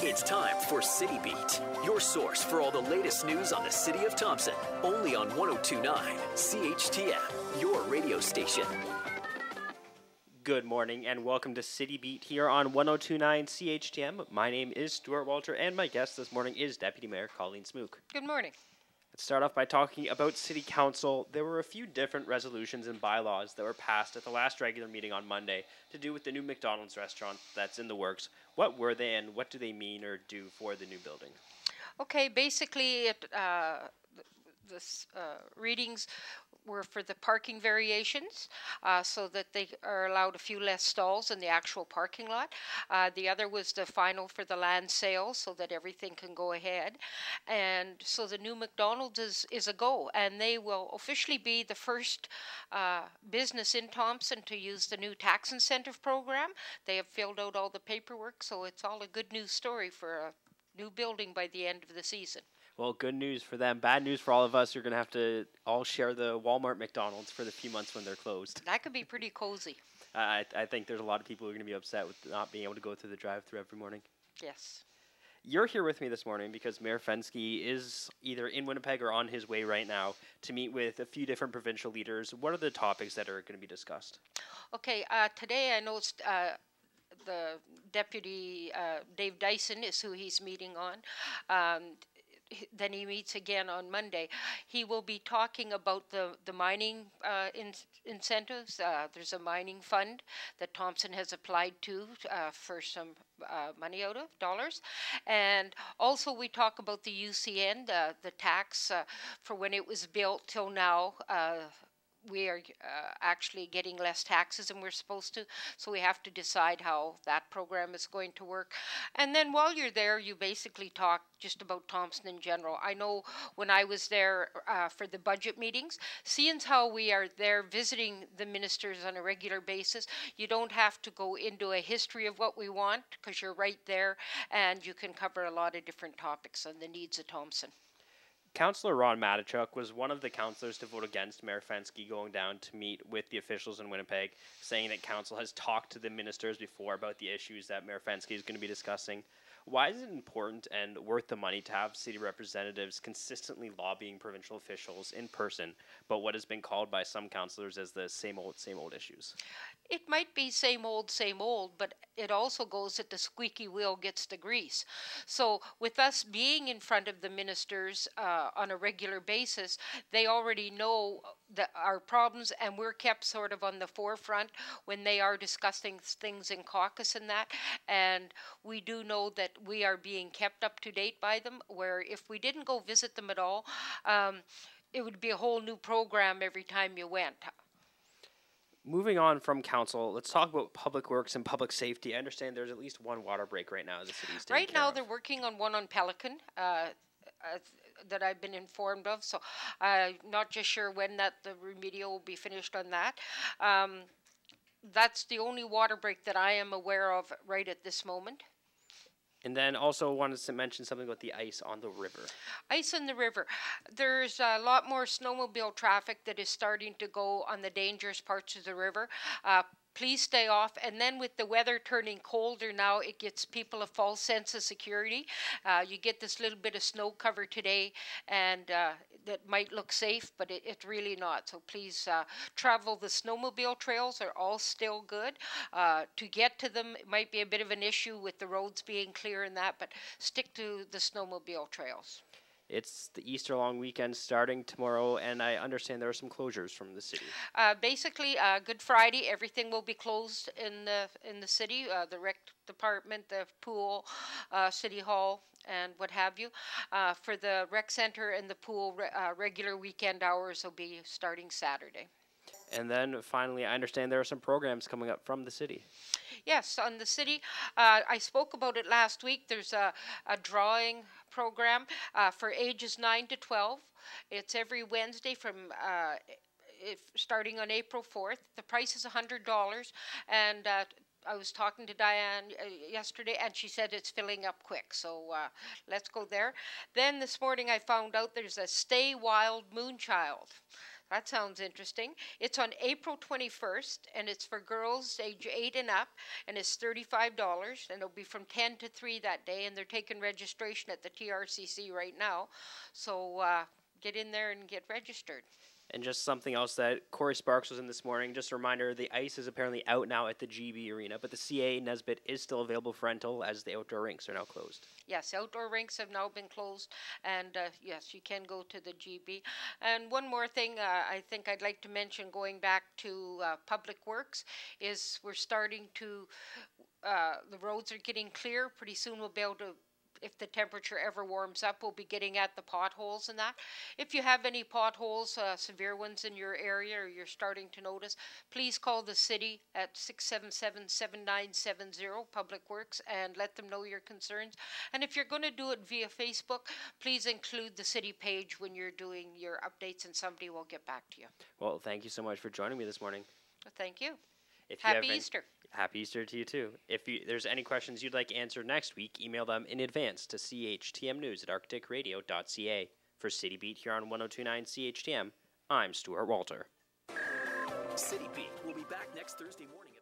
It's time for City Beat, your source for all the latest news on the city of Thompson. Only on 102.9 CHTM, your radio station. Good morning and welcome to City Beat here on 102.9 CHTM. My name is Stuart Walter and my guest this morning is Deputy Mayor Colleen Smook. Good morning. Let's start off by talking about City Council. There were a few different resolutions and bylaws that were passed at the last regular meeting on Monday to do with the new McDonald's restaurant that's in the works. What were they and what do they mean or do for the new building? Okay, basically the readings were for the parking variations, so that they are allowed a few less stalls in the actual parking lot. The other was the final for the land sale, so that everything can go ahead. And so the new McDonald's is a go, and they will officially be the first business in Thompson to use the new tax incentive program. They have filled out all the paperwork, so it's all a good news story for a new building by the end of the season. Well, good news for them. Bad news for all of us. You're going to have to all share the Walmart McDonald's for the few months when they're closed. That could be pretty cozy. I think there's a lot of people who are going to be upset with not being able to go through the drive-thru every morning. Yes. You're here with me this morning because Mayor Fenske is either in Winnipeg or on his way right now to meet with a few different provincial leaders. What are the topics that are going to be discussed? Okay, today I know the Deputy Dave Dyson is who he's meeting on. Then he meets again on Monday. He will be talking about the mining incentives. There's a mining fund that Thompson has applied to for some money out of dollars. And also we talk about the UCN, the tax for when it was built till now. We are actually getting less taxes than we're supposed to, so we have to decide how that program is going to work. And then while you're there, you basically talk just about Thompson in general. I know when I was there for the budget meetings, seeing how we are there visiting the ministers on a regular basis, you don't have to go into a history of what we want because you're right there and you can cover a lot of different topics on the needs of Thompson. Councillor Ron Matichuk was one of the councillors to vote against Mayor Fenske going down to meet with the officials in Winnipeg, saying that council has talked to the ministers before about the issues that Mayor Fenske is going to be discussing. Why is it important and worth the money to have city representatives consistently lobbying provincial officials in person about what has been called by some councillors as the same old issues? It might be same old, but it also goes that the squeaky wheel gets the grease. So with us being in front of the ministers on a regular basis, they already know our problems, and we're kept sort of on the forefront when they are discussing things in caucus and that. And we do know that we are being kept up to date by them, where if we didn't go visit them at all, it would be a whole new program every time you went. Moving on from council, let's talk about public works and public safety. I understand there's at least one water break right now the city's taking Right now care they're working on one on Pelican that I've been informed of, so I'm not just sure when the remedial will be finished on that. That's the only water break that I am aware of right at this moment. And then also wanted to mention something about the ice on the river. Ice on the river. There's a lot more snowmobile traffic that is starting to go on the dangerous parts of the river. Please stay off. And then with the weather turning colder now, it gets people a false sense of security. You get this little bit of snow cover today, and that might look safe, but it's really not. So please travel. The snowmobile trails are all still good. To get to them, it might be a bit of an issue with the roads being clear and that, but stick to the snowmobile trails. It's the Easter long weekend starting tomorrow, and I understand there are some closures from the city. Basically, Good Friday, everything will be closed in the city, the rec department, the pool, city hall, and what have you. For the rec center and the pool, regular weekend hours will be starting Saturday. And then finally, I understand there are some programs coming up from the city. Yes, on the city. I spoke about it last week. There's a drawing program for ages 9 to 12. It's every Wednesday from starting on April 4th. The price is $100, and I was talking to Diane yesterday, and she said it's filling up quick, so let's go there. Then this morning I found out there's a Stay Wild Moonchild. That sounds interesting. It's on April 21st, and it's for girls age 8 and up, and it's $35, and it'll be from 10 to 3 that day, and they're taking registration at the TRCC right now. So get in there and get registered. And just something else that Corey Sparks was in this morning, just a reminder, the ice is apparently out now at the GB Arena, but the CA Nesbitt is still available for rental as the outdoor rinks are now closed. Yes, outdoor rinks have now been closed, and yes, you can go to the GB. And one more thing I think I'd like to mention going back to Public Works is we're starting to, the roads are getting clear. Pretty soon we'll be able to, if the temperature ever warms up, we'll be getting at the potholes and that. If you have any potholes, severe ones in your area, or you're starting to notice, please call the city at 677-7970, Public Works, and let them know your concerns. And if you're going to do it via Facebook, please include the city page when you're doing your updates, and somebody will get back to you. Well, thank you so much for joining me this morning. Well, thank you. Happy Easter. Happy Easter to you, too. If there's any questions you'd like answered next week, email them in advance to CHTMnews@arcticradio.ca. For City Beat here on 102.9 CHTM, I'm Stuart Walter. City Beat will be back next Thursday morning.